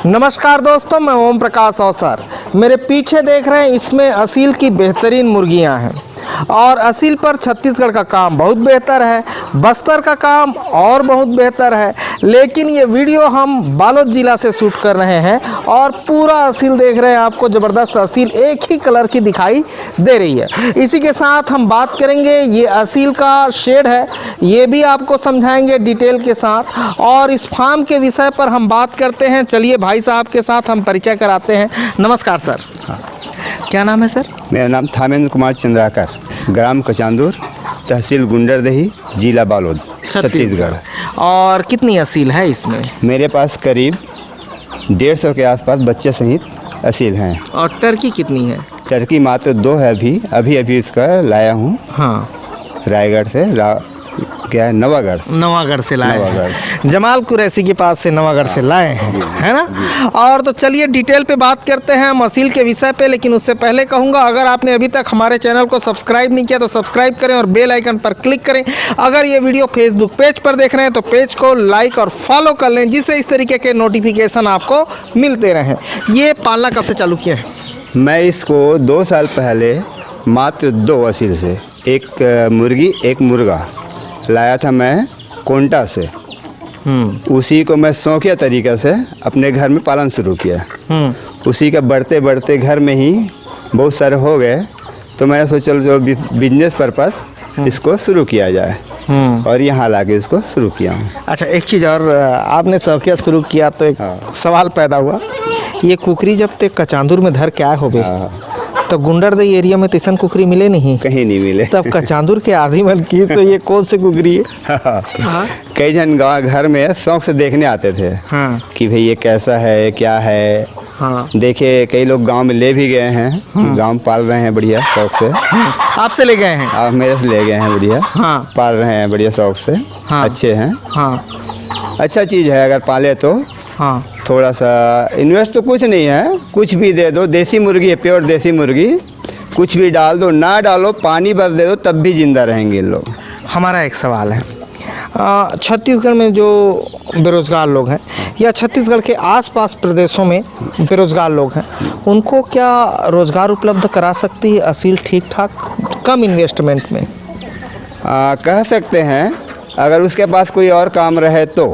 नमस्कार दोस्तों, मैं ओम प्रकाश अवसर। मेरे पीछे देख रहे हैं, इसमें असील की बेहतरीन मुर्गियां हैं और असील पर छत्तीसगढ़ का काम बहुत बेहतर है, बस्तर का काम और बहुत बेहतर है। लेकिन ये वीडियो हम बालोद ज़िला से शूट कर रहे हैं और पूरा असील देख रहे हैं। आपको ज़बरदस्त असील एक ही कलर की दिखाई दे रही है। इसी के साथ हम बात करेंगे, ये असील का शेड है, ये भी आपको समझाएंगे डिटेल के साथ। और इस फार्म के विषय पर हम बात करते हैं। चलिए भाई साहब के साथ हम परिचय कराते हैं। नमस्कार सर। क्या नाम है सर? मेरा नाम थामेंद्र कुमार चंद्राकर, ग्राम कचांदूर, तहसील गुंडरदेही, जिला बालोद, छत्तीसगढ़। और कितनी असील है इसमें? मेरे पास करीब 150 के आसपास बच्चे सहित असील हैं। और टर्की कितनी है? टर्की मात्र 2 है। अभी इसका लाया हूँ। हाँ, रायगढ़ से क्या है, नवागढ़ से लाए हैं। जमाल कुरैशी के पास से नवागढ़ से लाए हैं, है ना। और तो चलिए डिटेल पे बात करते हैं हम असील के विषय पे। लेकिन उससे पहले कहूँगा, अगर आपने अभी तक हमारे चैनल को सब्सक्राइब नहीं किया तो सब्सक्राइब करें और बेल आइकन पर क्लिक करें। अगर ये वीडियो फेसबुक पेज पर देख रहे हैं तो पेज को लाइक और फॉलो कर लें, जिससे इस तरीके के नोटिफिकेशन आपको मिलते रहें। ये पालना कब से चालू किया है? मैं इसको 2 साल पहले मात्र 2 असील से, एक मुर्गी एक मुर्गा लाया था मैं कोंटा से। उसी को मैं शौकिया तरीक़े से अपने घर में पालन शुरू किया। उसी का बढ़ते बढ़ते घर में ही बहुत सारे हो गए, तो मैंने सोचा जो बिजनेस पर्पस इसको शुरू किया जाए और यहाँ लाके इसको शुरू किया हूँ। अच्छा, एक चीज़ और, आपने शौकिया शुरू किया तो एक सवाल पैदा हुआ। ये कुकरी जब तक कचांदूर में धर के आए हो तो गुंडरदेही एरिया में तैसन कुकरी मिले नहीं, कहीं नहीं मिले। तब कचांदूर के आदमी मन की तो ये कौन सी कुकरी है? कई जन गाँव घर में शौक से देखने आते थे कि भाई ये कैसा है, क्या है। देखे कई लोग गांव में ले भी गए हैं, गांव पाल रहे हैं बढ़िया शौक से। आपसे ले गए हैं? आप मेरे से ले गए हैं बढ़िया। पाल रहे हैं बढ़िया शौक से। अच्छे हैं। अच्छा चीज़ है, अगर पाले तो थोड़ा सा इन्वेस्ट तो कुछ नहीं है, कुछ भी दे दो। देसी मुर्गी है, प्योर देसी मुर्गी, कुछ भी डाल दो, ना डालो, पानी बस दे दो, तब भी जिंदा रहेंगे इन लोग। हमारा एक सवाल है, छत्तीसगढ़ में जो बेरोज़गार लोग हैं या छत्तीसगढ़ के आसपास प्रदेशों में बेरोज़गार लोग हैं, उनको क्या रोज़गार उपलब्ध करा सकती है असील ठीक ठाक कम इन्वेस्टमेंट में? कह सकते हैं, अगर उसके पास कोई और काम रहे तो।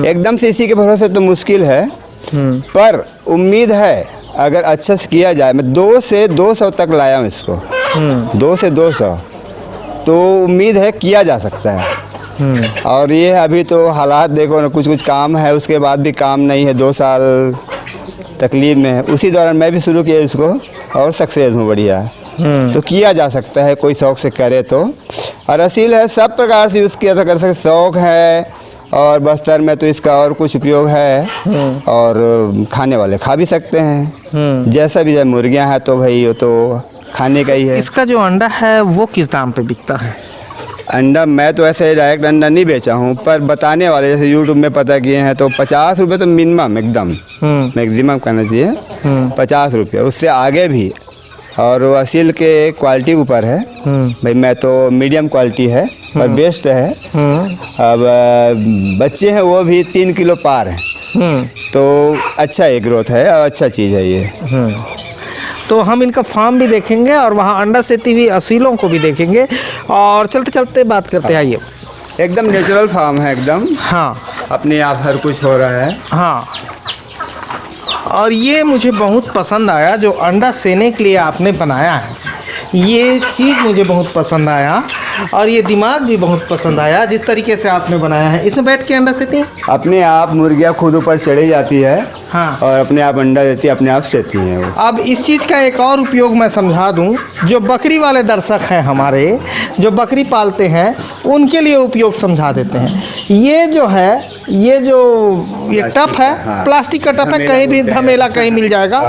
एकदम से इसी के भरोसे तो मुश्किल है, पर उम्मीद है अगर अच्छे से किया जाए। मैं 2 से 200 तक लाया हूँ इसको, 2 से 200, तो उम्मीद है किया जा सकता है। और ये अभी तो हालात देखो ना, कुछ काम है, उसके बाद भी काम नहीं है। 2 साल तकलीफ में है। उसी दौरान मैं भी शुरू किया इसको और सक्सेस हूँ बढ़िया। तो किया जा सकता है, कोई शौक से करे तो। और असील है, सब प्रकार से यूज़ किया जा कर सकते, शौक है। और बस्तर में तो इसका और कुछ उपयोग है, और खाने वाले खा भी सकते हैं। जैसा भी, जब मुर्गियां हैं तो भाई वो तो खाने का ही है। इसका जो अंडा है वो किस दाम पे बिकता है? अंडा मैं तो ऐसे डायरेक्ट अंडा नहीं बेचा हूँ, पर बताने वाले जैसे यूट्यूब में पता किए हैं तो 50 रुपये तो मिनिमम, एकदम मैक्सिमम कहना चाहिए 50 रुपये, उससे आगे भी। और वो असील के क्वालिटी ऊपर है भाई। मैं तो मीडियम क्वालिटी है और बेस्ट है। अब बच्चे हैं वो भी 3 किलो पार हैं, तो अच्छा एक ग्रोथ है और अच्छा चीज़ है ये। तो हम इनका फार्म भी देखेंगे और वहाँ अंडा सेती हुई असीलों को भी देखेंगे। और चलते चलते बात करते हैं। आइए, एकदम नेचुरल फार्म है एकदम। अपने आप हर कुछ हो रहा है। और ये मुझे बहुत पसंद आया, जो अंडा सेने के लिए आपने बनाया है, ये चीज़ मुझे बहुत पसंद आया। और ये दिमाग भी बहुत पसंद आया, जिस तरीके से आपने बनाया है। इसमें बैठ के अंडा सेती है, अपने आप मुर्गियाँ खुद ऊपर चढ़ी जाती है। और अपने आप अंडा देती है, अपने आप सेती हैं वो। अब इस चीज़ का एक और उपयोग मैं समझा दूं, जो बकरी वाले दर्शक हैं हमारे, जो बकरी पालते हैं, उनके लिए उपयोग समझा देते हैं। ये जो है, ये टप है, प्लास्टिक का टप है, कहीं भी धमेला कहीं मिल जाएगा।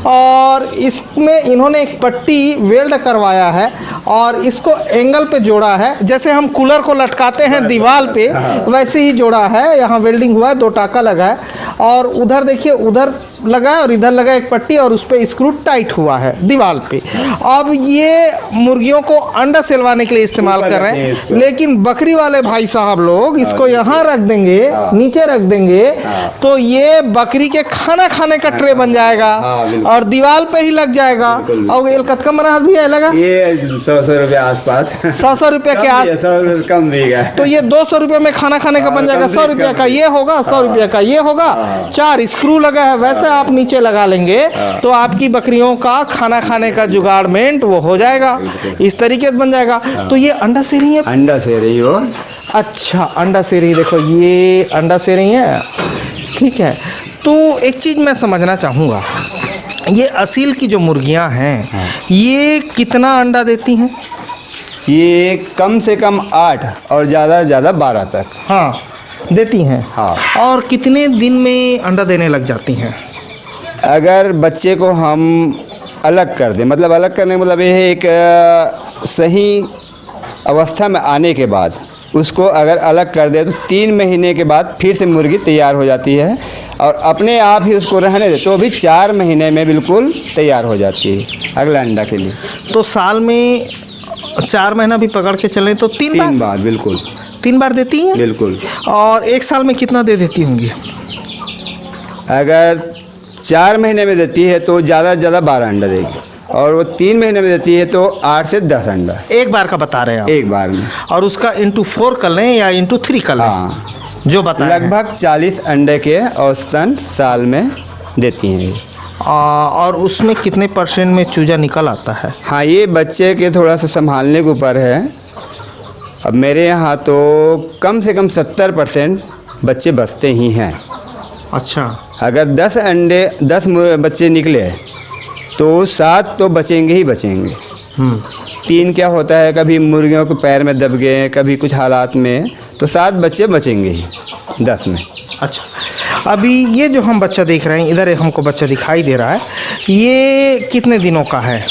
और इसमें इन्होंने एक पट्टी वेल्ड करवाया है और इसको एंगल पे जोड़ा है, जैसे हम कूलर को लटकाते हैं दीवार पे, वैसे ही जोड़ा है। यहाँ वेल्डिंग हुआ है, 2 टाका लगा है। और उधर देखिए, उधर लगा है और इधर लगा एक पट्टी और उस पे स्क्रू टाइट हुआ है दीवार पे। अब ये मुर्गियों को अंडा सेलवाने के लिए इस्तेमाल कर रहे हैं, लेकिन बकरी वाले भाई साहब लोग इसको यहाँ रख देंगे, नीचे रख देंगे, तो ये बकरी के खाना खाने का ट्रे बन जाएगा और दीवार पे ही लग जाएगा। और ये कतकम बना भी है लगा, ये 100 रुपये आसपास, 100 रुपये के आस, 100 कम भी है। तो ये 200 रुपये में खाना खाने का बन जाएगा। 100 रुपये का ये होगा, 100 रुपये का ये होगा। 4 स्क्रू लगा है, वैसे आप नीचे लगा लेंगे तो आपकी बकरियों का खाना खाने का जुगाड़मेंट वो हो जाएगा, इस तरीके से बन जाएगा। तो ये अंडा से रही है, अंडा से रही हो। अच्छा अंडा से रही, देखो ये अंडा से रही है, ठीक है। तो एक चीज़ मैं समझना चाहूँगा, ये असील की जो मुर्गियाँ हैं ये कितना अंडा देती हैं? ये कम से कम 8 और ज़्यादा से ज़्यादा 12 तक हाँ देती हैं। हाँ। और कितने दिन में अंडा देने लग जाती हैं? अगर बच्चे को हम अलग कर दें, मतलब अलग करने का मतलब ये है एक सही अवस्था में आने के बाद उसको अगर अलग कर दे तो 3 महीने के बाद फिर से मुर्गी तैयार हो जाती है और अपने आप ही उसको रहने दे तो भी 4 महीने में बिल्कुल तैयार हो जाती है अगला अंडा के लिए। तो साल में 4 महीना भी पकड़ के चलें तो 3 बार बिल्कुल 3 बार देती हैं बिल्कुल। और एक साल में कितना दे देती होंगी? अगर 4 महीने में देती है तो ज़्यादा से ज़्यादा 12 अंडा देगी और वो 3 महीने में देती है तो 8 से 10 अंडा एक बार का बता रहे हैं आप? एक बार में। और उसका इंटू 4 कर लें या इंटू 3 कर लें? हाँ, जो बताएं लगभग 40 अंडे के औसतन साल में देती हैं। और उसमें कितने % में चूजा निकल आता है? हाँ, ये बच्चे के थोड़ा सा संभालने के ऊपर है। अब मेरे यहाँ तो कम से कम 70% बच्चे बचते ही हैं। अच्छा, अगर 10 बच्चे निकले तो 7 तो बचेंगे ही बचेंगे। 3 क्या होता है, कभी मुर्गियों के पैर में दब गए, कभी कुछ हालात में, तो 7 बच्चे बचेंगे ही 10 में। अच्छा, अभी ये जो हम बच्चा देख रहे हैं, इधर हमको बच्चा दिखाई दे रहा है, ये कितने दिनों का है?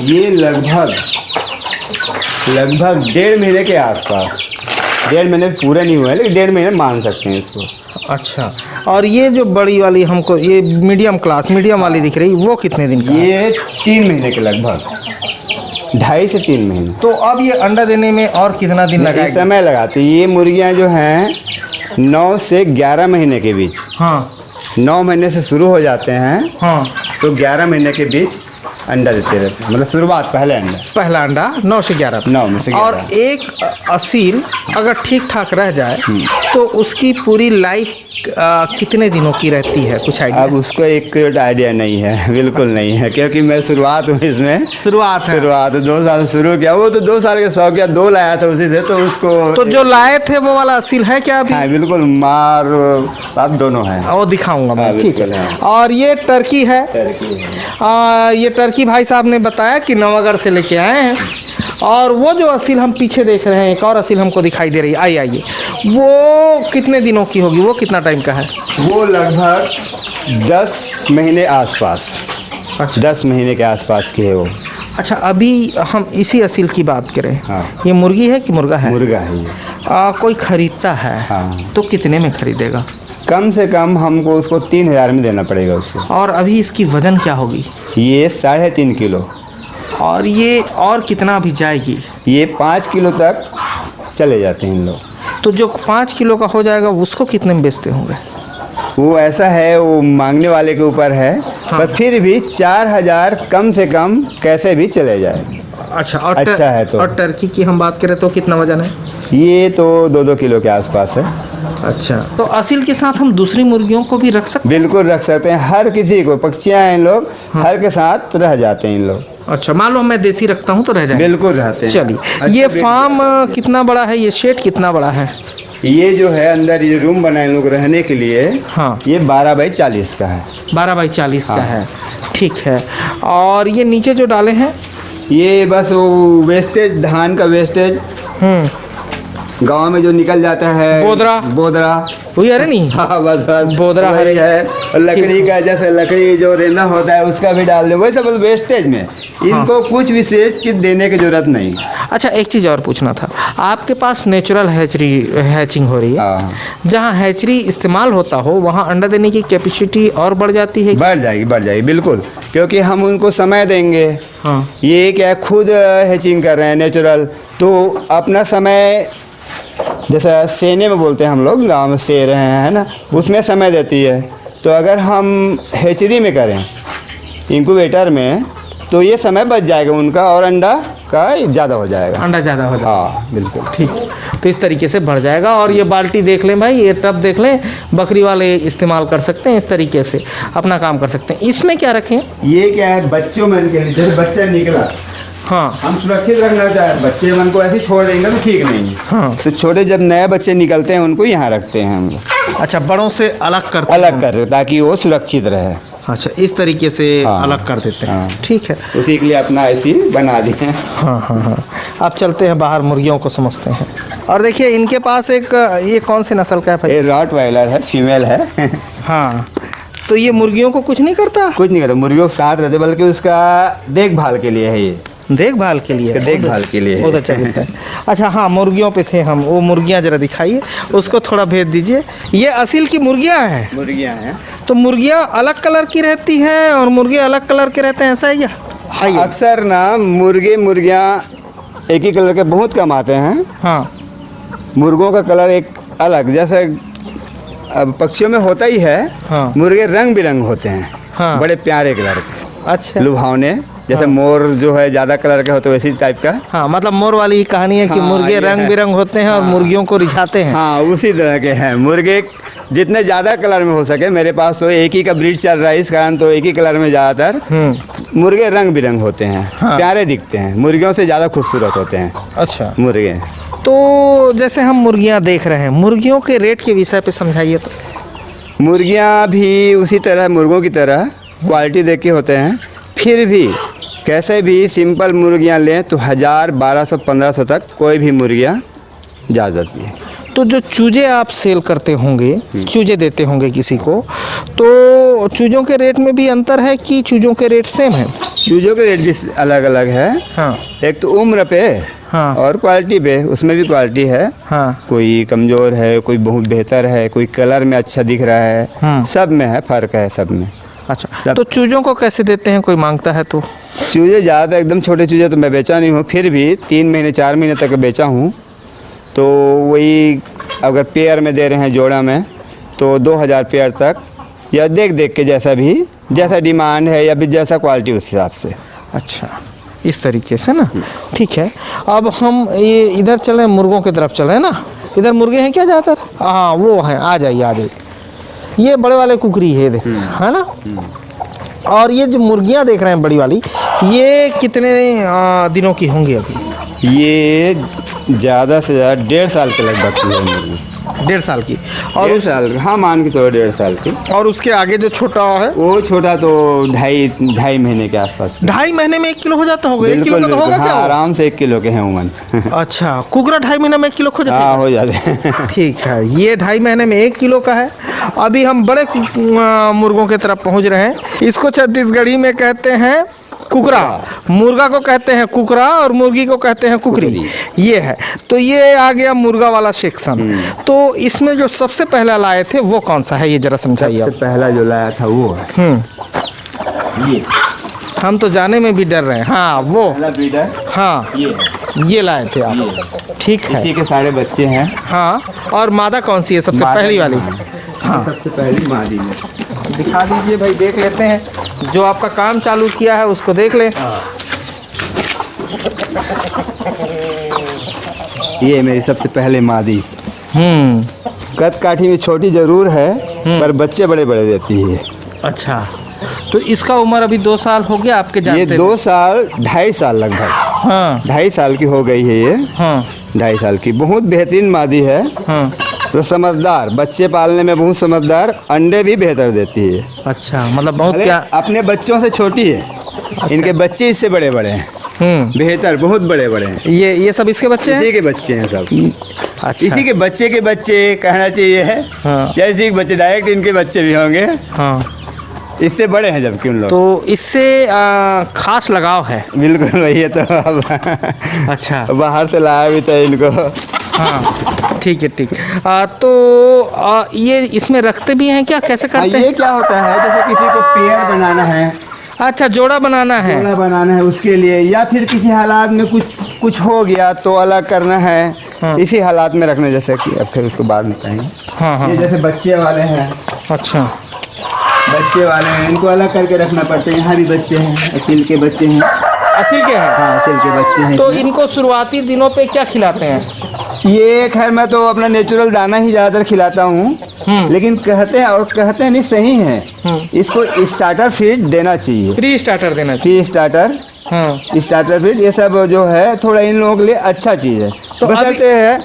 ये लगभग 1.5 महीने के आसपास, 1.5 महीने पूरे नहीं हुए लेकिन 1.5 महीने मान सकते हैं इसको। अच्छा, और ये जो बड़ी वाली हमको ये मीडियम वाली दिख रही, वो कितने दिन का? ये 3 महीने के लगभग, 2.5 से 3 महीने। तो अब ये अंडा देने में और कितना दिन लगाएगी? समय लगाती है। ये मुर्गियां जो हैं 9 से 11 महीने के बीच। हाँ, 9 महीने से शुरू हो जाते हैं, हाँ, तो 11 महीने के बीच अंडा देते रहते हैं। मतलब शुरुआत पहला अंडा 9 से 11। 9 में से 11। और एक असील अगर ठीक ठाक रह जाए तो उसकी पूरी लाइफ कितने दिनों की रहती है, कुछ आइडिया? अब उसको एक आइडिया नहीं है, बिल्कुल नहीं है, क्योंकि मैं शुरुआत हूँ इसमें। शुरुआत 2 साल से शुरू किया। वो तो 2 साल के शौक, 2 लाया था उसी से, तो उसको तो जो लाए थे वो वाला असील है क्या अभी? हाँ बिल्कुल, मार आप दोनों हैं। वो दिखाऊंगा मैं, हाँ, ठीक है। हाँ। और ये टर्की है, ये टर्की भाई साहब ने बताया कि नवागढ़ से लेके आए हैं। और वो जो असील हम पीछे देख रहे हैं, एक और असील हमको दिखाई दे रही है, आइए, वो कितने दिनों की होगी, वो कितना टाइम का है? वो लगभग 10 महीने आसपास। अच्छा। 10 महीने के आसपास की है वो। अच्छा, अभी हम इसी असील की बात करें। हाँ। ये मुर्गी है कि मुर्गा है? मुर्गा है ये। कोई खरीदता है हाँ। तो कितने में खरीदेगा? कम से कम हमको उसको 3000 में देना पड़ेगा उसको। और अभी इसकी वज़न क्या होगी? ये 3.5 किलो। और ये और कितना भी जाएगी? ये 5 किलो तक चले जाते हैं इन लोग। तो जो 5 किलो का हो जाएगा उसको कितने में बेचते होंगे? वो ऐसा है, वो मांगने वाले के ऊपर है। हाँ। पर फिर भी 4000 कम से कम कैसे भी चले जाए। अच्छा, और अच्छा है तो। और टर्की की हम बात करें तो कितना वजन है? ये तो 2-2 किलो के आसपास है। अच्छा, तो असील के साथ हम दूसरी मुर्गियों को भी रख सकते बिल्कुल रख सकते हैं, हर किसी को। पक्षियाँ हैं इन लोग, हर के साथ रह जाते हैं इन लोग। हैं? अच्छा, मान लो मैं देसी रखता हूँ तो रह जाएंगे? बिल्कुल रहते हैं। चलिए, ये फार्म कितना बड़ा है, ये शेड कितना बड़ा है? ये जो है अंदर ये रूम बनाए लोग रहने के लिए, हाँ, ये 12 बाई 40 का है। 12 बाई 40 का हाँ। है, ठीक है। और ये नीचे जो डाले हैं, ये बस वो वेस्टेज, धान का वेस्टेज गांव में जो निकल जाता है बोदरा वही अरे नहीं, हाँ बस बोदरा वही है। और लकड़ी का जैसे लकड़ी जो रेंदा होता है उसका भी डाल दे, वही सब वेस्टेज में। इनको कुछ विशेष चीज देने की जरूरत नहीं। अच्छा एक चीज़ और पूछना था, आपके पास नेचुरल हैचिंग हो रही है, हाँ। जहाँ हैचरी इस्तेमाल होता हो वहाँ अंडा देने की कैपेसिटी और बढ़ जाती है? बढ़ जाएगी बिल्कुल, क्योंकि हम उनको समय देंगे। हाँ। ये क्या खुद हैचिंग कर रहे हैं नेचुरल, तो अपना समय जैसा सेने में बोलते हैं हम लोग, गांव में से रहे हैं, है ना, उसमें समय देती है। तो अगर हम हैचरी में करें, इंक्यूबेटर में, तो ये समय बच जाएगा उनका और अंडा का ज़्यादा हो जाएगा, अंडा ज़्यादा हो जाएगा। हाँ बिल्कुल ठीक, तो इस तरीके से बढ़ जाएगा। और ये बाल्टी देख लें भाई, ये टब देख लें, बकरी वाले इस्तेमाल कर सकते हैं, इस तरीके से अपना काम कर सकते हैं। इसमें क्या रखें? ये क्या है, बच्चों में के लिए, जैसे बच्चा निकला, हाँ हम सुरक्षित रखना चाहें, बच्चे मन को ऐसे ही छोड़ देंगे तो ठीक नहीं है। हाँ। तो छोटे जब नए बच्चे निकलते हैं उनको यहाँ रखते हैं हम लोग, अच्छा, बड़ों से अलग करते अलग कर, ताकि वो सुरक्षित रहे। अच्छा, इस तरीके से हाँ। अलग कर देते हैं। हाँ। ठीक है। उसी के लिए अपना ऐसी बना दिए हैं। हाँ। आप चलते हैं बाहर, मुर्गियों को समझते हैं। और देखिए इनके पास एक, ये कौन से नस्ल का है भाई? ये रॉटवाइलर है, फीमेल है। हाँ, तो ये मुर्गियों को कुछ नहीं करता? कुछ नहीं करता, मुर्गियों के साथ रहते, बल्कि उसका देखभाल के लिए है। ये देखभाल के लिए? देखभाल के लिए बहुत अच्छा दिखता है। अच्छा हाँ, मुर्गियों पे थे हम, वो मुर्गियाँ ज़रा दिखाइए, उसको थोड़ा भेज दीजिए। ये असील की मुर्गियाँ हैं? मुर्गियाँ हैं। तो मुर्गियाँ अलग कलर की रहती हैं और मुर्गे अलग कलर के रहते हैं, ऐसा है क्या? आइए। अक्सर ना मुर्गियाँ एक ही कलर के बहुत कम आते हैं। हाँ। मुर्गों का कलर एक अलग, जैसे अब पक्षियों में होता ही है। हाँ। मुर्गे रंग बिरंग होते हैं। हाँ। बड़े प्यारे कलर के, अच्छा। लुभावने, जैसे मोर जो है ज़्यादा कलर के होते हैं वैसी टाइप का। हाँ, मतलब मोर वाली ही कहानी है कि हाँ, मुर्गे ये रंग है। बिरंग होते हैं और मुर्गियों को रिझाते हैं। हाँ, उसी तरह के हैं मुर्गे, जितने ज़्यादा कलर में हो सके। मेरे पास तो एक ही का ब्रीड चल रहा है, इस कारण तो एक ही कलर में ज़्यादातर मुर्गे रंग बिरंग होते हैं। हाँ। प्यारे दिखते हैं, मुर्गियों से ज़्यादा खूबसूरत होते हैं अच्छा, मुर्गे। तो जैसे हम मुर्गियाँ देख रहे हैं, मुर्गियों के रेट के विषय पे समझाइए तो। मुर्गियाँ भी उसी तरह, मुर्गों की तरह क्वालिटी देख के होते हैं। फिर भी कैसे भी सिंपल मुर्गियाँ लें तो 1000, 1200, 1500 तक कोई भी मुर्गियाँ जा जाती है। तो जो चूजे आप सेल करते होंगे, चूजे देते होंगे किसी को, तो चूजों के रेट में भी अंतर है कि चूजों के रेट सेम है? चूजों के रेट भी अलग अलग है। हाँ। एक तो उम्र पे, हाँ। और क्वालिटी पे, उसमें भी क्वालिटी है। हाँ। कोई कमज़ोर है, कोई बहुत बेहतर है, कोई कलर में अच्छा दिख रहा है, सब में है, फ़र्क है सब में। अच्छा, तो चूजों को कैसे देते हैं, कोई मांगता है तो? चूजे ज़्यादा एकदम छोटे चूजे तो मैं बेचा नहीं हूँ, फिर भी 3 महीने 4 महीने तक बेचा हूँ। तो वही अगर पेयर में दे रहे हैं, जोड़ा में, तो 2000 पेयर तक, या देख देख के जैसा डिमांड है या भी जैसा क्वालिटी उस हिसाब से। अच्छा, इस तरीके से ना। ठीक है, अब हम ये इधर चलें, मुर्गों की तरफ चलें ना। इधर मुर्गे हैं क्या ज़्यादातर? हाँ, वो हैं, आ जाइए। ये बड़े वाले कुकरी है, देख, है ना। और ये जो मुर्गियाँ देख रहे हैं बड़ी वाली, ये कितने दिनों की होंगी अभी? ये ज़्यादा से ज़्यादा 1.5 साल के लगभग की है मुर्गी। 1.5 साल की? और 1.5 साल, हाँ मान के चलो 1.5 साल की। और उसके आगे जो छोटा है? वो छोटा तो ढाई महीने के आसपास। 2.5 महीने में 1 किलो हो जाता होगा? 1 किलो का तो होगा हाँ, क्या? आराम से 1 किलो के हैं उमन। अच्छा, कुकरा 2.5 महीने में 1 किलो खो जाता है? हाँ, हो जाते हैं। ठीक है, ये 2.5 महीने में 1 किलो का है। अभी हम बड़े मुर्गों की तरफ पहुंच रहे हैं। इसको छत्तीसगढ़ी में कहते हैं कुकरा, मुर्गा को कहते हैं कुकरा और मुर्गी को कहते हैं कुकरी। ये है, तो ये आ गया मुर्गा वाला सेक्शन। तो इसमें जो सबसे पहला लाए थे वो कौन सा है, ये जरा समझाइए आप। सबसे पहला जो लाया था वो है ये। हम तो जाने में भी डर रहे हैं। हाँ, वो पहला ब्रीडर हाँ, ये लाए थे आप। ठीक है, इसी के सारे बच्चे हैं। हाँ। और मादा कौन सी है सबसे पहली वाली? हाँ, सबसे पहली मादी है। दिखा दीजिए भाई, देख लेते हैं। जो आपका काम चालू किया है उसको देख लें। ये मेरी सबसे पहले मादी। कद काठी में छोटी जरूर है, पर बच्चे बड़े बड़े देती है। अच्छा, तो इसका उम्र अभी 2 साल हो गया आपके ये जानते? 2 साल 2.5 साल लगभग। हाँ। 2.5 साल की हो गई है ये। हाँ। 2.5 साल की, बहुत बेहतरीन मादी है। हाँ। तो समझदार, बच्चे पालने में बहुत समझदार, अंडे भी बेहतर देती है। अच्छा, मतलब बहुत भले क्या? अपने बच्चों से छोटी है। इनके बच्चे इससे बड़े बड़े हैं। बेहतर, बहुत बड़े बड़े हैं। ये सब इसके बच्चे हैं? इसी के बच्चे हैं सब। अच्छा। इसी के बच्चे कहना चाहिए है। हाँ। या इसी के बच्चे, डायरेक्ट इनके बच्चे भी होंगे। हाँ। इससे बड़े हैं जबकि उन लोग। तो इससे खास लगाव है? बिल्कुल वही है। तो अब अच्छा, बाहर से लाया भी था इनको। हाँ, ठीक है, ठीक है। तो ये इसमें रखते भी हैं क्या, कैसे करते हैं? ये क्या होता है, जैसे किसी को पेयर बनाना है, अच्छा, जोड़ा बनाना है। जोड़ा बनाना है उसके लिए, या फिर किसी हालात में कुछ हो गया तो अलग करना है। हाँ। इसी हालात में रखना, जैसे कि अब फिर उसको बाद में कहेंगे। हाँ, हाँ। ये जैसे बच्चे वाले हैं। अच्छा, बच्चे वाले हैं, इनको अलग करके रखना पड़ता है। यहाँ भी बच्चे हैं, असील के बच्चे हैं। असील के हैं? हाँ, असील के बच्चे हैं। तो इनको शुरुआती दिनों पे क्या खिलाते हैं? ये खैर मैं तो अपना नेचुरल दाना ही ज़्यादातर खिलाता हूँ, लेकिन कहते हैं नहीं, सही है, इसको स्टार्टर फीड देना चाहिए। प्री स्टार्टर देना चाहिए। प्री स्टार्टर, हाँ। स्टार्टर फीड, ये सब जो है थोड़ा इन लोगों के लिए अच्छा चीज़ है। तो बशर्ते है,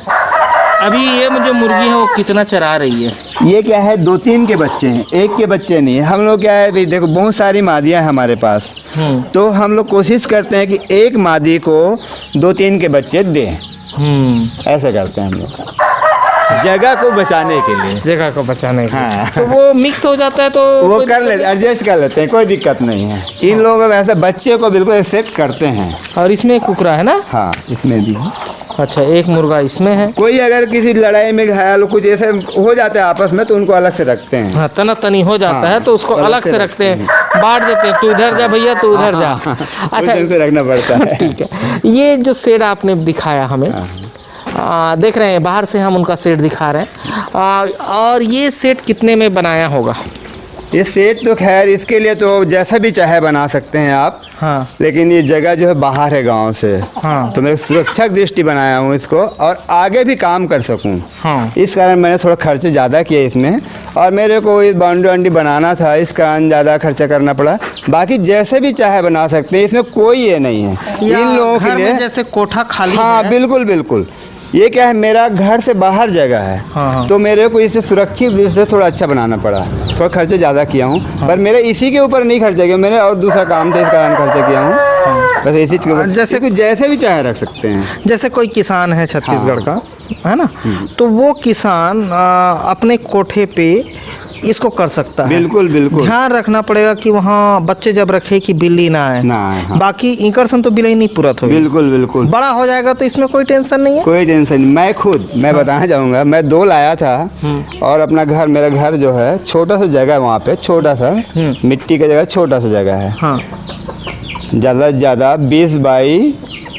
अभी ये जो मुर्गी है वो कितना चरा रही है? ये क्या है, 2-3 के बच्चे हैं, एक के बच्चे नहीं है। हम लोग क्या है भाई, देखो बहुत सारी मादियाँ हैं हमारे पास, तो हम लोग कोशिश करते हैं कि एक मादी को 2-3 के बच्चे दें। ऐसा करते हैं हम लोग, जगह को बचाने के लिए। जगह को बचाने के लिए। हाँ। तो वो मिक्स हो जाता है तो वो कर लेते, एडजस्ट कर लेते हैं, कोई दिक्कत नहीं है। इन लोगों में ऐसे बच्चे को बिल्कुल एक्सेप्ट करते हैं। और इसमें एक कुकरा है ना? हाँ, इसमें भी है। अच्छा, एक मुर्गा इसमें है। कोई अगर किसी लड़ाई में घायल कुछ ऐसे हो जाता है आपस में, तो उनको अलग से रखते हैं। हाँ, तना तनी हो जाता हाँ, है तो उसको अलग से रखते हैं, बांट देते हैं, तू इधर जा भैया, तू उधर जा। अच्छा, से रखना पड़ता है। ठीक है। ये जो शेड आपने दिखाया हमें, देख रहे हैं, बाहर से हम उनका सेट दिखा रहे हैं। और ये सेट कितने में बनाया होगा? ये सेट तो खैर इसके लिए तो जैसा भी चाहे बना सकते हैं आप। हाँ। लेकिन ये जगह जो है बाहर है गांव से। हाँ। तो मैं सुरक्षा की दृष्टि बनाया हूँ इसको, और आगे भी काम कर सकूँ। हाँ। इस कारण मैंने थोड़ा खर्चे ज़्यादा किए इसमें, और मेरे को इस बाउंड्री वाउंड्री बनाना था, इस कारण ज़्यादा खर्चा करना पड़ा। बाकी जैसे भी चाहे बना सकते हैं, इसमें कोई ये नहीं है इन लोगों के लिए। जैसे कोठा खाली हाँ, है। बिल्कुल बिल्कुल। ये क्या है, मेरा घर से बाहर जगह है। हाँ। तो मेरे को इसे सुरक्षित दृष्टि से थोड़ा अच्छा बनाना पड़ा। थोड़ा खर्चे ज़्यादा किया हूँ। हाँ। पर मेरे इसी के ऊपर नहीं खर्चा किया, मैंने और दूसरा काम था इस कारण खर्चा किया हूँ। बस इसी के ऊपर, जैसे कुछ जैसे भी चाहे रख सकते हैं। जैसे कोई किसान है छत्तीसगढ़ का, है ना, तो वो किसान अपने कोठे पे इसको कर सकता है। बिल्कुल बिल्कुल। ध्यान रखना पड़ेगा कि वहाँ बच्चे जब रखे कि बिल्ली ना आए। हाँ। बाकी इंकर्सन तो बिल्ली नहीं पूरा हो। बिल्कुल बिल्कुल। बड़ा हो जाएगा तो इसमें कोई टेंशन नहीं है। कोई टेंशन नहीं। मैं बताना चाहूँगा, मैं 2 लाया था, और अपना घर, मेरा घर जो है छोटा सा जगह, वहाँ पे छोटा सा मिट्टी का जगह, छोटा सा जगह है। हाँ। ज़्यादा से ज़्यादा 20 बाई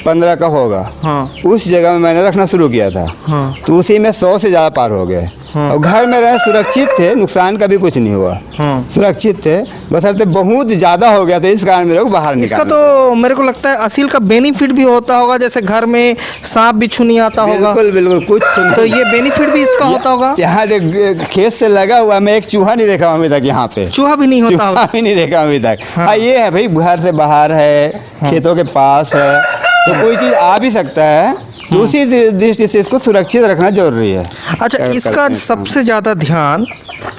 15 का होगा। हाँ। उस जगह में मैंने रखना शुरू किया था। हाँ। तो उसी में 100 से ज़्यादा पार हो गए। हाँ। और घर में रहे, सुरक्षित थे, नुकसान का भी कुछ नहीं हुआ। हाँ। सुरक्षित थे, बशर्ते बहुत ज़्यादा हो गया था, इस कारण मेरे को बाहर इसका निकालना। तो मेरे को लगता है असील का बेनिफिट भी होता होगा, जैसे घर में सांप बिच्छू नहीं आता होगा। बिल्कुल बिल्कुल। कुछ तो ये बेनिफिट भी इसका होता होगा। यहाँ देख, खेत से लगा हुआ, मैं एक चूहा नहीं देखा अभी तक यहाँ पे। चूहा भी नहीं होता चूहा होगा। भी नहीं देखा अभी तक। हाँ। हाँ, ये है भाई, घर से बाहर है, खेतों के पास है, तो कोई चीज़ आ भी सकता है। तो उसी दृष्टि से इसको सुरक्षित रखना जरूरी है। अच्छा, इसका सबसे ज़्यादा ध्यान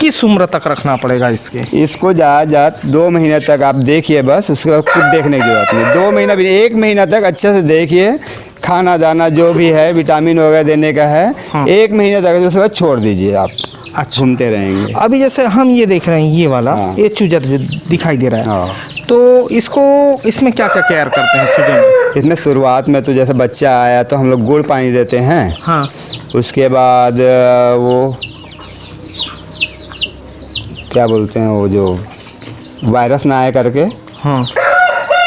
किस उम्र तक रखना पड़ेगा इसके? इसको ज़्यादा 2 महीने तक आप देखिए, बस उसके बाद कुछ देखने की जरूरत नहीं। 2 महीना भी, 1 महीना तक अच्छे से देखिए, खाना दाना जो भी है, विटामिन वगैरह देने का है। हाँ। 1 महीने तक, उसके बाद छोड़ दीजिए आप। अच्छा। घूमते रहेंगे। अभी जैसे हम ये देख रहे हैं, ये वाला, हाँ। ये चूजा जो दिखाई दे रहा है, हाँ। तो इसमें क्या क्या केयर करते हैं चूजे में? इसमें शुरुआत में तो जैसे बच्चा आया तो हम लोग गुड़ पानी देते हैं। हाँ। उसके बाद वो क्या बोलते हैं, वो जो वायरस ना आए करके, हाँ।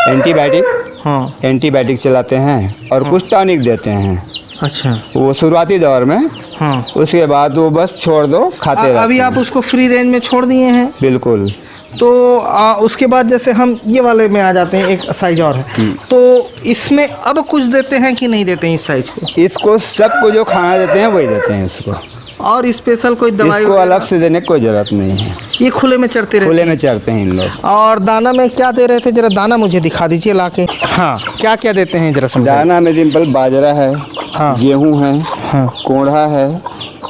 एंटीबायोटिक चलाते हैं, और कुछ टॉनिक देते हैं। अच्छा। वो शुरुआती दौर में। हाँ। उसके बाद वो बस छोड़ दो, खाते रहते अभी हैं। आप उसको फ्री रेंज में छोड़ दिए हैं। बिल्कुल। तो उसके बाद जैसे हम ये वाले में आ जाते हैं, एक साइज और है, तो इसमें अब कुछ देते हैं कि नहीं देते हैं इस साइज को? इसको सबको जो खाना देते हैं वही देते हैं इसको, और स्पेशल कोई दवाई इसको अलग से देने की कोई ज़रूरत नहीं है। ये खुले में चरते रहते खुले में चरते हैं इन लोग। और दाना में क्या दे रहे थे, जरा दाना मुझे दिखा दीजिए लाके। हाँ, क्या क्या देते हैं जरा समझाइए। दाना में सिंपल बाजरा है, हाँ। गेहूँ है, हाँ। कोढ़ा है,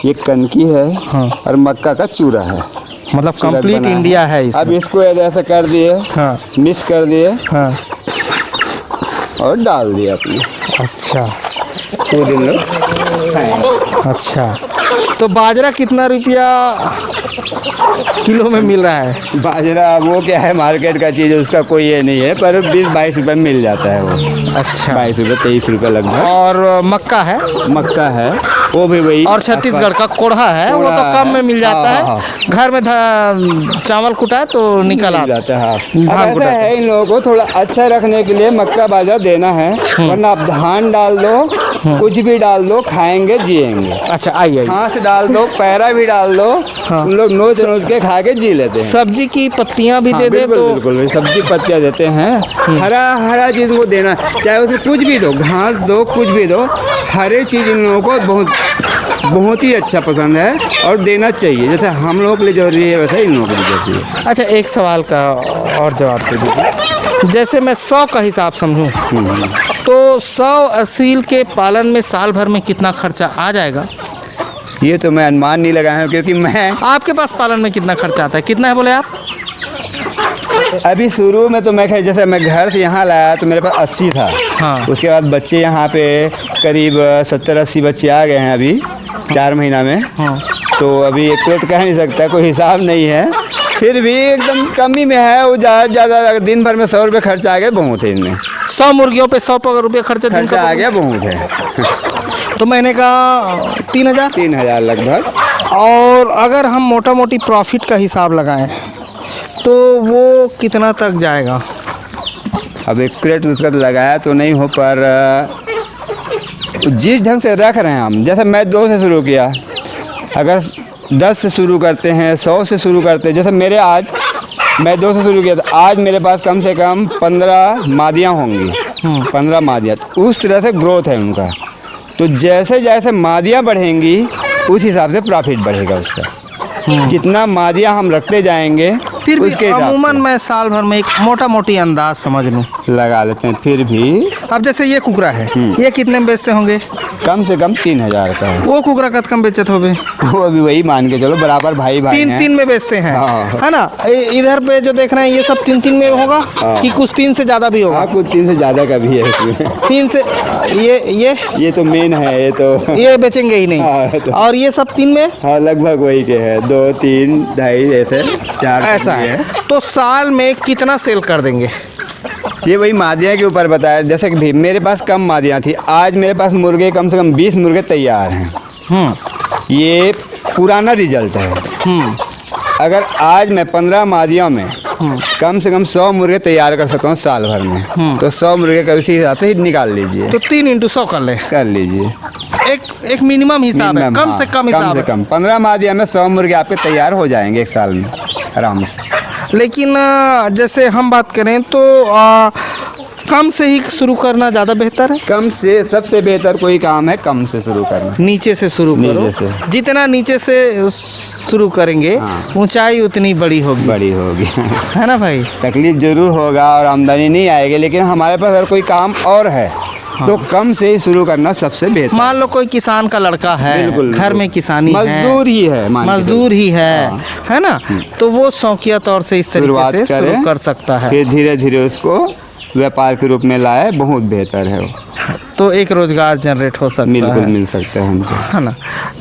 ये कनकी है, हाँ। और मक्का का चूरा है। मतलब कंप्लीट इंडिया है इसमें। अब इसको ऐसा कर दिए, हाँ। मिक्स कर दिए, हाँ। और डाल दिया अपने, अच्छा खुद इन लोग खाएंगे। अच्छा, तो बाजरा कितना रुपया किलो में मिल रहा है? बाजरा वो क्या है, मार्केट का चीज़ है, उसका कोई ये नहीं है, पर 20-22 रुपये में मिल जाता है वो। अच्छा, 22 रुपये 23 रुपये लगभग। और मक्का है? मक्का है, वो भी वही। और छत्तीसगढ़ का कोढ़ा है, वो तो कम में मिल जाता है। घर में चावल कुटा तो निकल जाता है। धान अब कुटा ऐसा है, इन लोगों को थोड़ा अच्छा रखने के लिए मक्का बाजरा देना है, वरना आप धान डाल दो, कुछ भी डाल दो, खाएंगे जिएंगे। अच्छा, आइए घास डाल दो, पैरा भी डाल दो, उन लोग नोच नोच के खा के जी लेते हैं। सब्जी की पत्तियां भी दे दे बिल्कुल तो बिल्कुल, सब्जी पत्तियाँ देते हैं। हरा हरा चीज़ को देना, चाहे उसमें कुछ भी दो, घास दो, कुछ भी दो, हरे चीज़ इन लोगों को बहुत ही अच्छा पसंद है और देना चाहिए। जैसे हम लोगों के लिए जरूरी है, वैसे इन लोगों के लिए जरूरी है। अच्छा, एक सवाल का और जवाब दे दीजिए। जैसे मैं 100 का हिसाब समझूं तो 100 असील के पालन में साल भर में कितना खर्चा आ जाएगा? ये तो मैं अनुमान नहीं लगाया हूँ, क्योंकि मैं आपके पास पालन में कितना खर्चा आता है? कितना है बोले आप? अभी शुरू में तो मैं जैसे मैं घर से यहाँ लाया तो मेरे पास 80 था। हाँ। उसके बाद बच्चे यहाँ पे करीब 70-80 बच्चे आ गए हैं अभी 4 महीना में। हाँ। तो अभी एक तो कह नहीं सकता, कोई हिसाब नहीं है, फिर भी एकदम कमी में है। वो ज़्यादा दिन भर में 100 रुपये खर्चा आ गया, बहुत है इनमें। 100 मुर्गियों पे 100 रुपये खर्चा आ गया, बहुत है। तो महीने का 3,000 लगभग। और अगर हम मोटा मोटी प्रॉफिट का हिसाब लगाएं तो वो कितना तक जाएगा? अब एक क्रेट उसका तो लगाया तो नहीं हो, पर जिस ढंग से रख रहे हैं हम, जैसे मैं 2 से शुरू किया, अगर 10 से शुरू करते हैं, 100 से शुरू करते हैं, जैसे मेरे आज मैं 2 से शुरू किया था, आज मेरे पास कम से कम 15 मादियाँ होंगी। 15 मादियाँ, उस तरह से ग्रोथ है उनका। तो जैसे जैसे मादियाँ बढ़ेंगी उस हिसाब से प्रॉफिट बढ़ेगा उसका। जितना मादियाँ हम रखते जाएंगे फिर भी उसके हिसाब अमूमन मैं साल भर में एक मोटा मोटी अंदाज समझ लूँ लगा लेते हैं। फिर भी अब जैसे ये कुकरा है, ये कितने में बेचते होंगे? कम से कम 3,000 का है। वो कुकरा कद कम बेचत होगे? वो अभी वही मान के चलो, बराबर भाई हैं। 3 में बेचते हैं, हाँ। है ना? इधर पे जो देख रहे हैं ये सब 3 में होगा। हाँ। कि कुछ 3 से ज़्यादा भी होगा? हाँ, कुछ 3 से ज़्यादा का भी है इसमें। 3 से ये तो मेन है, ये तो ये बेचेंगे ही नहीं। हाँ, तो और ये सब 3 में? हाँ, लगभग वही के है, 2, 3, 2.5 ऐसे 4 ऐसा है। तो साल में कितना सेल कर देंगे? ये वही मादिया के ऊपर बताया। जैसे कि भी मेरे पास कम मादियाँ थी, आज मेरे पास मुर्गे कम से कम 20 मुर्गे तैयार हैं। ये पुराना रिजल्ट है। अगर आज मैं 15 मादियों में कम से कम 100 मुर्गे तैयार कर सकता हूँ साल भर में, तो 100 मुर्गे का उसी हिसाब से ही निकाल लीजिए। तो 3 × 100 कर लीजिए। एक मिनिमम हिसाब है, कम से कम हिसाब है। 15 मादिया में 100 मुर्गे आपके तैयार हो जाएंगे एक साल में आराम से। लेकिन जैसे हम बात करें तो कम से ही शुरू करना ज़्यादा बेहतर है। कम से सबसे बेहतर कोई काम है कम से शुरू करना। नीचे से शुरू करो। नीचे से। जितना नीचे से शुरू करेंगे, हाँ। ऊंचाई उतनी बड़ी होगी। है ना भाई? तकलीफ जरूर होगा और आमदनी नहीं आएगी, लेकिन हमारे पास अगर कोई काम और है तो कम से ही शुरू करना सबसे बेहतर। मान लो कोई किसान का लड़का है, बिल्कुल, घर में किसानी मजदूर ही है, मजदूर ही है, है ना? तो वो शौकिया तौर से इस तरीके से शुरू कर सकता है, फिर धीरे धीरे उसको व्यापार के रूप में लाए, बहुत बेहतर है वो। तो एक रोजगार जनरेट हो सकता है। बिल्कुल मिल सकता है हमको, है ना?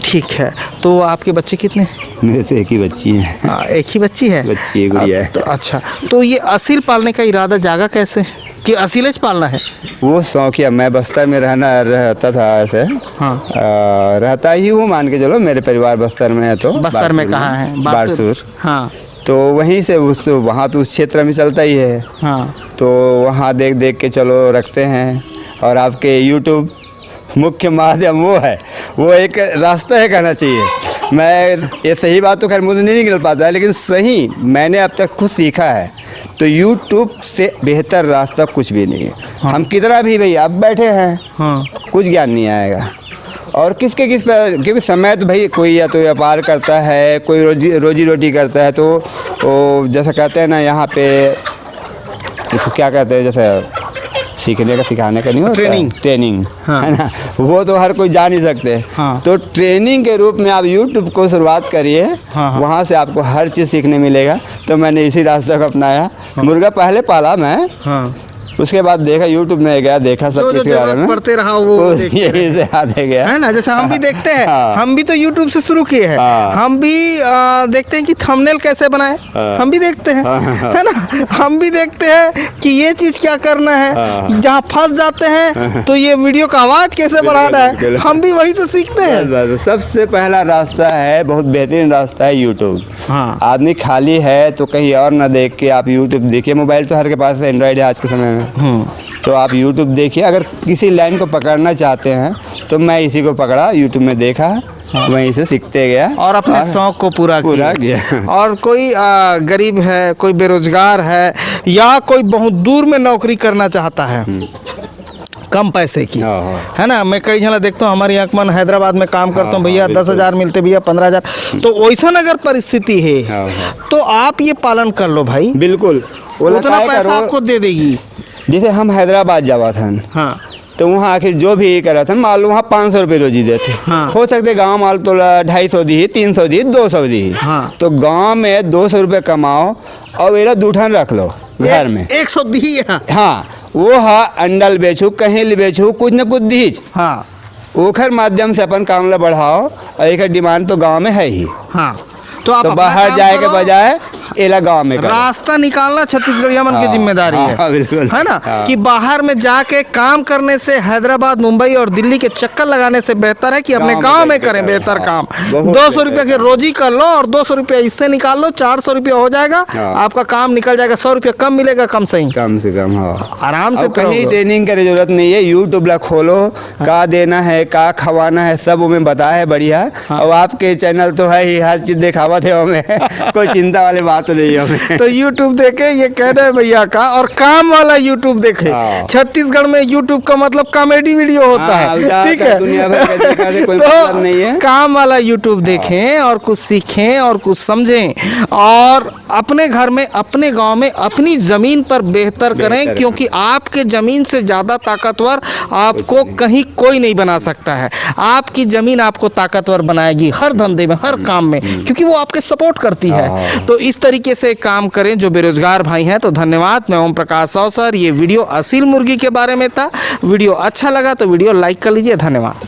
ठीक है। तो आपके बच्चे कितने? मेरे तो एक ही बच्ची है। एक ही बच्ची है? बच्ची है, गुड़िया है। तो अच्छा, तो ये असील पालने का इरादा जागा कैसे कि असीलेज पालना है? वो शौकिया, मैं बस्तर में रहता था ऐसे। हाँ। रहता ही हूँ, मान के चलो मेरे परिवार बस्तर में है। तो बस्तर में कहाँ है? बारसूर। हाँ। तो वहीं से वहाँ तो उस क्षेत्र में चलता ही है। हाँ। तो वहाँ देख देख के चलो रखते हैं। और आपके यूट्यूब मुख्य माध्यम वो है, वो एक रास्ता है कहना चाहिए। मैं ये सही बात तो खैर मुझे नहीं निकल पाता है, लेकिन सही मैंने अब तक खुद सीखा है। तो यूट्यूब से बेहतर रास्ता कुछ भी नहीं है। हाँ। हम कितना भी भाई अब बैठे हैं, हाँ, कुछ ज्ञान नहीं आएगा। और किस पर, क्योंकि समय तो भाई कोई या तो व्यापार करता है, कोई रोजी रोटी करता है। तो वो जैसा कहते हैं ना यहाँ पे, इसको क्या कहते हैं, जैसे सीखने का सिखाने का नहीं होता, ट्रेनिंग। हाँ। है ना? वो तो हर कोई जा नहीं सकते। हाँ। तो ट्रेनिंग के रूप में आप यूट्यूब को शुरुआत करिए। हाँ। वहाँ से आपको हर चीज़ सीखने मिलेगा। तो मैंने इसी रास्ते को अपनाया। हाँ। मुर्गा पहले पाला मैं। हाँ। उसके बाद देखा यूट्यूब में गया, देखा सब जो किसी बारे में पढ़ते रहा वो तो देखते यही से आते गया है ना। जैसे हम भी देखते हैं, हाँ। हम भी तो YouTube से शुरू किए हैं। हाँ। हम भी देखते हैं कि थंबनेल कैसे बनाए, हम भी देखते हैं, है ना। हम भी देखते हैं कि ये चीज क्या करना है, जहाँ फंस जाते हैं तो ये वीडियो का आवाज कैसे बढ़ाना है, बिल्कुल। हम भी वही से सीखते हैं। सबसे पहला रास्ता है, बहुत बेहतरीन रास्ता है यूट्यूब। हाँ। आदमी खाली है तो कहीं और ना देख के आप यूट्यूब देखिए। मोबाइल तो हर के पास एंड्रॉयड है आज के समय में, तो आप यूट्यूब देखिए। अगर किसी लाइन को पकड़ना चाहते हैं तो मैं इसी को पकड़ा, यूट्यूब में देखा, वहीं से सीखते गया और अपने शौक को पूरा किया। और कोई गरीब है, कोई बेरोजगार है, या कोई बहुत दूर में नौकरी करना चाहता है कम पैसे की, है ना। मैं कई जगह देखता हूँ, हमारे यहाँ मन हैदराबाद में काम करता हूँ, भैया 10,000 मिलते, भैया 15,000। तो वैसा अगर परिस्थिति है तो आप ये पालन कर लो भाई, बिल्कुल उतना पैसा आपको दे देगी। जैसे हम हैदराबाद जावा था, हाँ, तो वहाँ आखिर जो भी करा था मान लो वहाँ 500 रुपये रोजी देते। हाँ। हो सकते गांव माल तो 250 दी, 300 दी, 200 दी। हाँ। तो गांव में 200 रुपये कमाओ और वेला दूठन रख लो घर में। 100 दी। हाँ, वो हाँ अंडल बेचू, कहीं बेचू, कुछ न कुछ दीज। हाँ, ओखर माध्यम से अपन काम ला बढ़ाओ, और एक डिमांड तो गांव में है ही। हाँ, तो आप तो अपना बाहर काम जाए के करो, बजाय एला गांव में करो। रास्ता निकालना छत्तीसगढ़िया मन की हाँ, जिम्मेदारी हाँ, है। हाँ, बिल्कुल। है ना, हाँ। कि बाहर में जाके काम करने से, हैदराबाद, मुंबई और दिल्ली के चक्कर लगाने से बेहतर है कि अपने गांव में करें बेहतर काम। 200 रुपये की रोजी कर लो और 200 रुपये इससे निकाल लो, 400 रुपये हो जाएगा, आपका काम निकल जाएगा। 100 रुपये कम मिलेगा, कम सही, कम से कम। हाँ, आराम से अब कहीं करोगे। ट्रेनिंग की जरूरत नहीं है, यूट्यूब ला खोलो, का देना है, का खवाना है, सब उमें बताया है बढ़िया। और आपके चैनल तो है ही, हर चीज दिखावत है हमें कोई चिंता वाली बात नहीं है हमें। तो यूट्यूब देखे, ये कहना है भैया का, और काम वाला यूट्यूब देखे। हाँ। छत्तीसगढ़ में यूट्यूब का मतलब कॉमेडी वीडियो होता हाँ, है, ठीक है। दुनिया भर के देखा से कोई मतलब नहीं है। काम वाला यूट्यूब देखें और कुछ सीखें और कुछ समझें, और अपने घर में, अपने गांव में, अपनी जमीन पर बेहतर करें, क्योंकि आपके जमीन से ज्यादा ताकतवर आपको कहीं कोई नहीं बना सकता है। आपकी जमीन आपको ताकतवर बनाएगी हर धंधे में, हर काम में, क्योंकि वो आपके सपोर्ट करती है। तो इस तरीके से काम करें जो बेरोजगार भाई हैं। तो धन्यवाद। मैं ओम प्रकाश साव सर। ये वीडियो असील मुर्गी के बारे में था। वीडियो अच्छा लगा तो वीडियो लाइक कर लीजिए। धन्यवाद।